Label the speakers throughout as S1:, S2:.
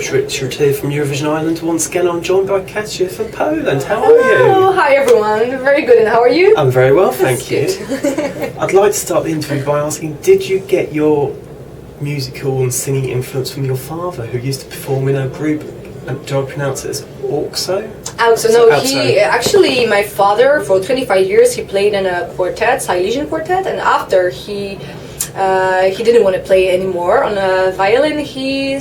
S1: Coach Richard here from Eurovision Ireland. Once again, I'm joined by Kasia from Poland. How are you?
S2: Hello, hi everyone. Very good, and how are you?
S1: I'm very well, thank you.
S2: Good.
S1: I'd like to start the interview by asking, did you get your musical and singing influence from your father, who used to perform in a group, do I pronounce it as Auxo?
S2: Also, no, he actually, my father, for 25 years, he played in a quartet, Silesian quartet, and after he didn't want to play anymore on a violin. He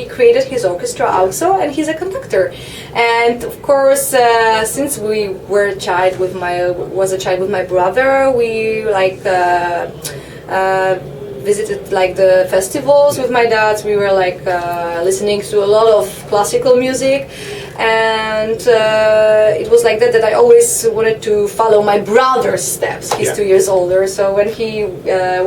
S2: created his orchestra also, and he's a conductor. And of course, since we were a child with my brother, we visited like the festivals with my dad. We were like listening to a lot of classical music, and it was like that I always wanted to follow my brother's steps. He's 2 years older, so when he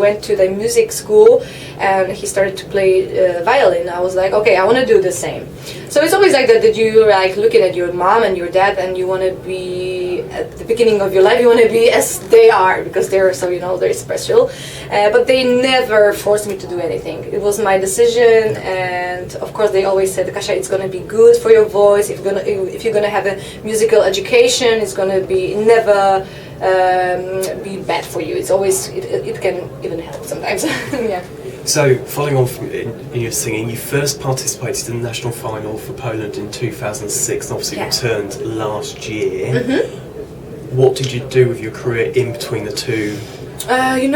S2: went to the music school and he started to play violin, I was like, okay, I want to do the same. So it's always like that you like looking at your mom and your dad, and you want to be at the beginning of your life, you want to be as they are, because they're so, they're special. But they never forced me to do anything. It was my decision, and of course they always said, Kasia, it's going to be good for your voice. If you're going to have a musical education, it's going to be never be bad for you. It's always, it can even help sometimes. Yeah.
S1: So, following on from in your singing, you first participated in the national final for Poland in 2006 and obviously returned last year. Mm-hmm. What did you do with your career in between the two?
S2: In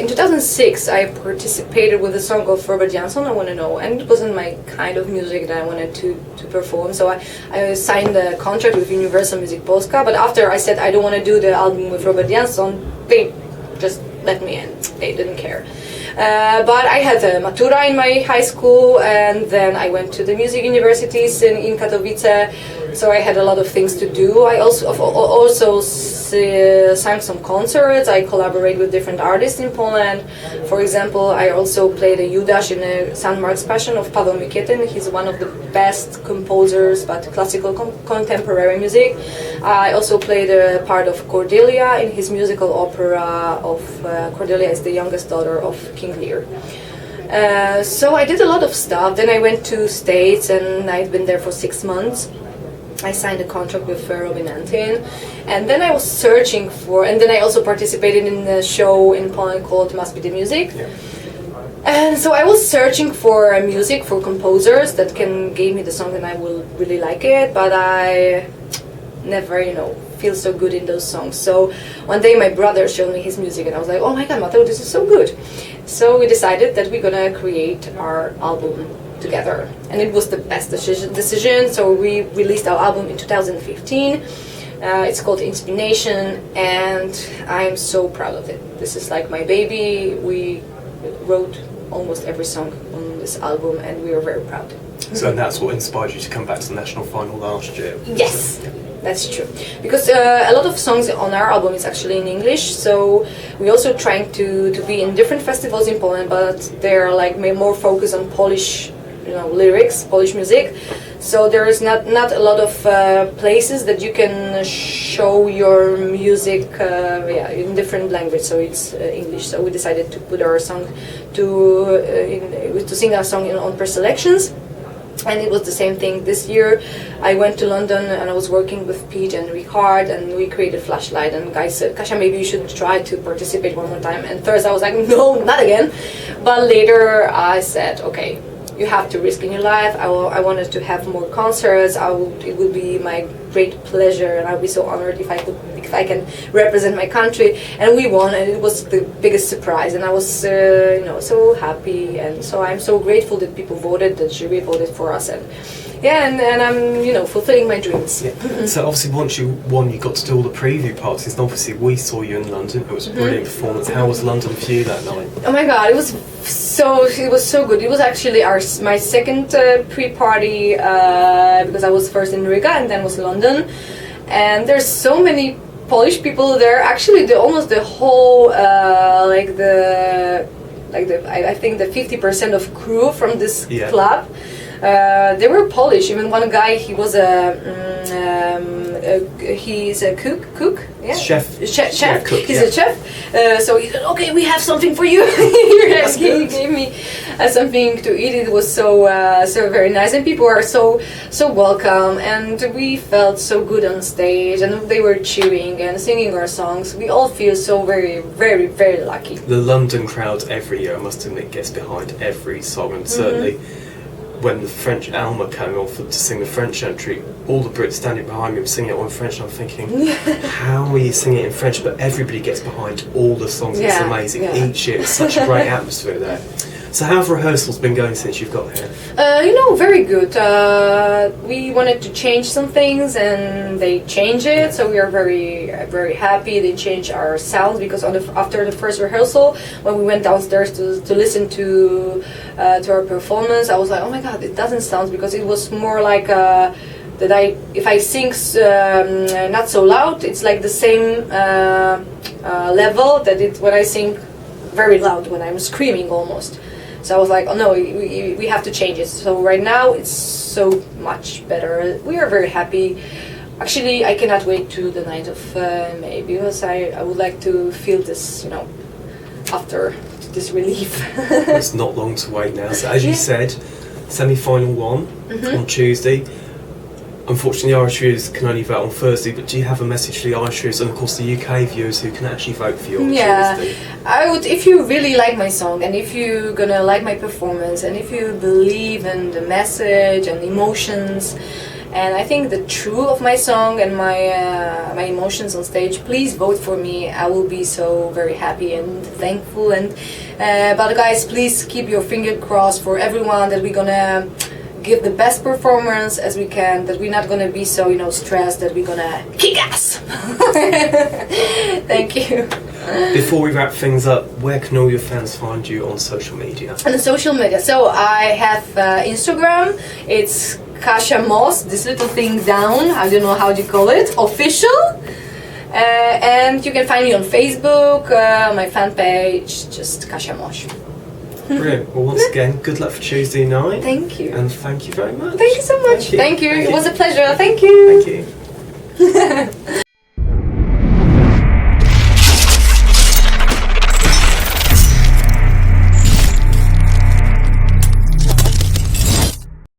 S2: 2006 I participated with a song of Robert Jansson, I Want to Know, and it wasn't my kind of music that I wanted to perform, so I signed a contract with Universal Music Polska, but after I said I don't want to do the album with Robert Jansson, they just let me in, they didn't care. But I had a matura in my high school, and then I went to the music universities in Katowice, so I had a lot of things to do. I also sang some concerts. I collaborate with different artists in Poland. For example, I also played a Judasz in a St. Mark's Passion of Paweł Mikietin. He's one of the best composers, but classical contemporary music. I also played a part of Cordelia in his musical opera of Cordelia is the youngest daughter of King Lear. So I did a lot of stuff. Then I went to States, and I've been there for 6 months. I signed a contract with Robin Antin, and then I was searching for, and then I also participated in a show in Poland called Must Be the Music. Yeah. And so I was searching for music, for composers that can give me the song and I will really like it, but I never, feel so good in those songs. So one day my brother showed me his music and I was like, oh my god, Mateo, this is so good. So we decided that we're gonna create our album together, and it was the best decision. So we released our album in 2015. It's called Inspiration, and I'm so proud of it. This is like my baby. We wrote almost every song on this album, and we are very proud.
S1: So and that's what inspired you to come back to the national final last year?
S2: Yes, that's true. Because a lot of songs on our album is actually in English, so we're also trying to be in different festivals in Poland, but they're like more focused on Polish lyrics, Polish music. So there is not a lot of places that you can show your music in different language. So it's English. So we decided to put our song to sing our song on preselections. And it was the same thing this year. I went to London and I was working with Pete and Ricard, and we created Flashlight, and guys said, Kasia, maybe you should try to participate one more time. And first I was like, no, not again. But later I said, okay, you have to risk in your life. I wanted to have more concerts. It would be my great pleasure, and I'd be so honored if I can represent my country. And we won, and it was the biggest surprise. And I was so happy, and so I'm so grateful that people voted, that jury voted for us, and I'm fulfilling my dreams.
S1: Yeah. So obviously once you won, you got to do all the preview parties, and obviously we saw you in London. It was a brilliant performance. How was London for you that night?
S2: Oh my god, it was so good. It was actually my second pre-party, because I was first in Riga and then was London, and there's so many Polish people there. Actually, almost the whole I think the 50% of crew from this club. They were Polish. Even one guy, he was a he's a cook, yeah,
S1: chef. Cook,
S2: he's a chef. So he said, okay, we have something for you. He gave me something to eat. It was so very nice, and people are so welcome, and we felt so good on stage, and they were cheering and singing our songs. We all feel so very, very, very lucky.
S1: The London crowd every year, I must admit, gets behind every song, and certainly when the French Alma came off to sing the French entry, all the Brits standing behind me were singing it all in French, and I'm thinking, how are you singing it in French? But everybody gets behind all the songs. It's amazing. Each year, it's such a great atmosphere there. So how have rehearsals been going since you've got here?
S2: Very good. We wanted to change some things, and they changed it. So we are very, very happy. They changed our sound, because after the first rehearsal, when we went downstairs to listen to our performance, I was like, oh my God, it doesn't sound, because it was more like if I sing not so loud, it's like the same level that when I sing very loud, when I'm screaming almost. So I was like, oh no, we have to change it. So right now it's so much better. We are very happy. Actually, I cannot wait to the 9th of May, because I would like to feel this, after this relief.
S1: It's not long to wait now. So as you said, semi-final one on Tuesday. Unfortunately, Irish viewers can only vote on Thursday, but do you have a message for the Irish viewers and of course the UK viewers who can actually vote for you on Tuesday?
S2: I would, if you really like my song, and if you're gonna like my performance, and if you believe in the message and the emotions, and I think the truth of my song and my emotions on stage, please vote for me. I will be so very happy and thankful. And but guys, please keep your finger crossed for everyone, that we're gonna give the best performance as we can, that we're not gonna be so stressed, that we're gonna kick ass. Thank you.
S1: Before we wrap things up, where can all your fans find you on social media?
S2: On social media, so I have Instagram. It's Kasia Moss, this little thing down, I don't know how you call it, official. And you can find me on Facebook, my fan page, just Kasia Moss.
S1: Brilliant. Well, once again, good luck for Tuesday night.
S2: Thank you.
S1: And thank you very much.
S2: Thank you so much. Thank you. It was a pleasure. Thank you.
S1: Thank you.